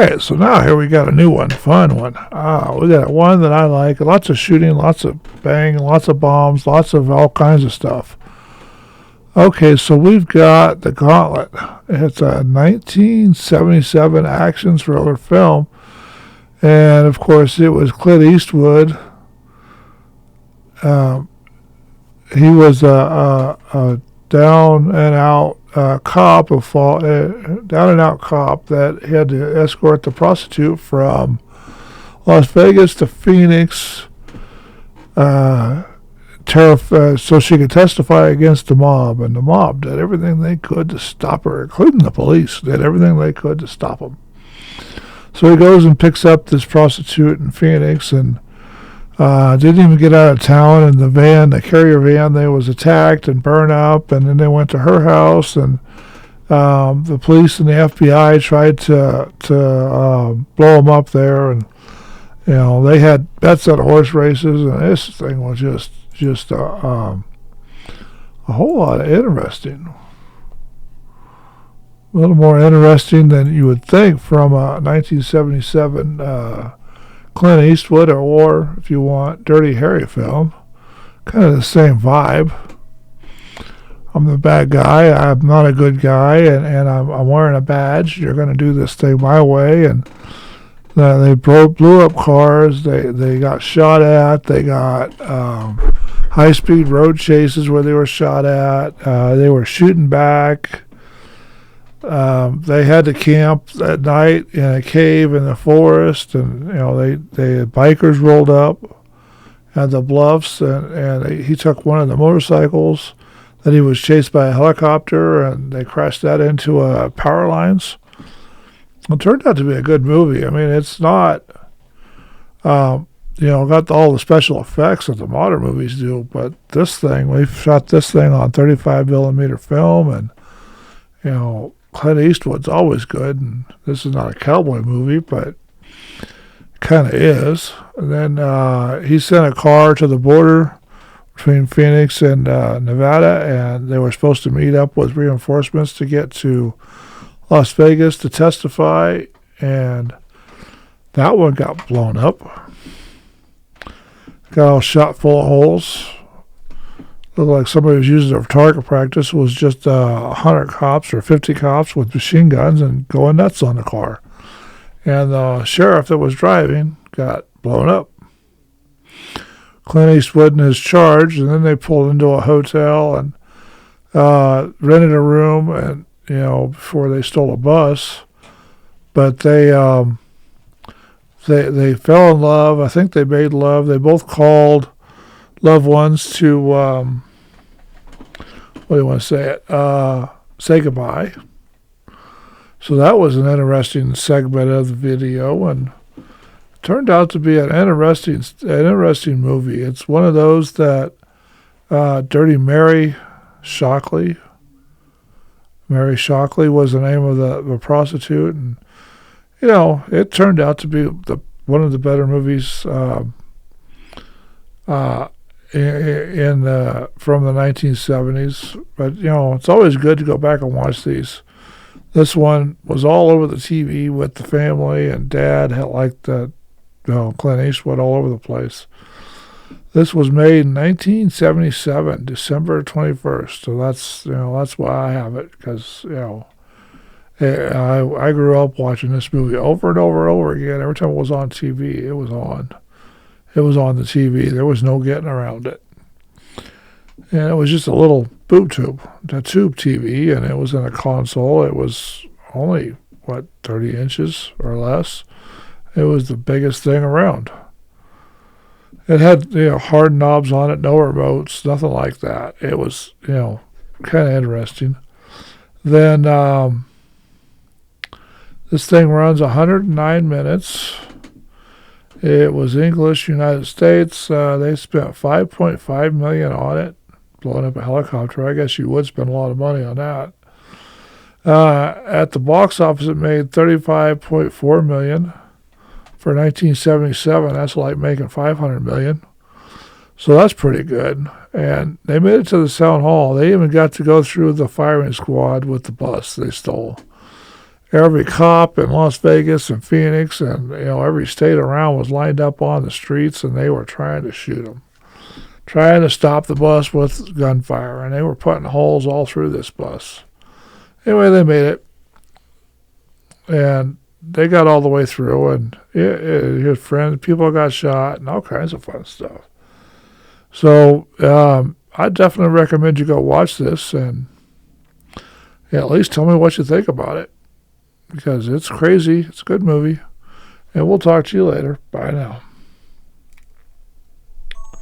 Okay, so now here we got a new one, fun one. We got one that I like. Lots of shooting, lots of bang, lots of bombs, lots of all kinds of stuff. Okay, so we've got The Gauntlet. It's a 1977 action thriller film. And, of course, it was Clint Eastwood. He was a down-and-out cop, down-and-out cop that had to escort the prostitute from Las Vegas to Phoenix so she could testify against the mob. And the mob did everything they could to stop her, including the police did everything they could to stop them. So he goes and picks up this prostitute in Phoenix and didn't even get out of town. And the carrier van, they was attacked and burned up. And then they went to her house, and the police and the FBI tried to blow them up there. And they had bets on horse races, and this thing was just a whole lot of interesting. A little more interesting than you would think from a 1977 Clint Eastwood, or if you want, Dirty Harry film. Kind of the same vibe. I'm the bad guy. I'm not a good guy, and I'm wearing a badge. You're going to do this thing my way. And they blew up cars. They got shot at. They got high-speed road chases where they were shot at. They were shooting back. They had to camp at night in a cave in the forest, and they bikers rolled up at the bluffs, and he took one of the motorcycles that he was chased by a helicopter, and they crashed that into power lines. It turned out to be a good movie. I mean, it's not got all the special effects that the modern movies do, but we shot this thing on 35 millimeter film, and Clint Eastwood's always good, and this is not a cowboy movie, but it kind of is. And then he sent a car to the border between Phoenix and Nevada, and they were supposed to meet up with reinforcements to get to Las Vegas to testify, and that one got blown up. Got all shot full of holes. Looked like somebody was using it for target practice. It was just 100 cops or 50 cops with machine guns and going nuts on the car. And the sheriff that was driving got blown up. Clint Eastwood and his charge, and then they pulled into a hotel and rented a room, and before they stole a bus. But they fell in love. I think they made love. They both called loved ones to say goodbye. So that was an interesting segment of the video, and it turned out to be an interesting movie. It's one of those that Dirty Mary Shockley was the name of the prostitute, and it turned out to be one of the better movies from the 1970s. But it's always good to go back and watch these. This one was all over the TV with the family, and Dad had liked Clint Eastwood all over the place. This was made in 1977, December 21st. So that's why I have it, because I grew up watching this movie over and over and over again. Every time it was on TV, it was on. It was on the TV. There was no getting around it. And it was just a little boob tube, a tube TV, and it was in a console. It was only, 30 inches or less. It was the biggest thing around. It had, hard knobs on it, no remotes, nothing like that. It was, kind of interesting. Then this thing runs 109 minutes. It was English, United States. They spent $5.5 million on it, blowing up a helicopter. I guess you would spend a lot of money on that. At the box office, it made $35.4 million. For 1977, that's like making $500 million. So that's pretty good. And they made it to the Sound Hall. They even got to go through the firing squad with the bus they stole. Every cop in Las Vegas and Phoenix and every state around was lined up on the streets, and they were trying to shoot them, trying to stop the bus with gunfire, and they were putting holes all through this bus. Anyway, they made it, and they got all the way through, and his friends, people got shot, and all kinds of fun stuff. So I definitely recommend you go watch this, and at least tell me what you think about it, because it's crazy. It's a good movie, and we'll talk to you later. Bye now.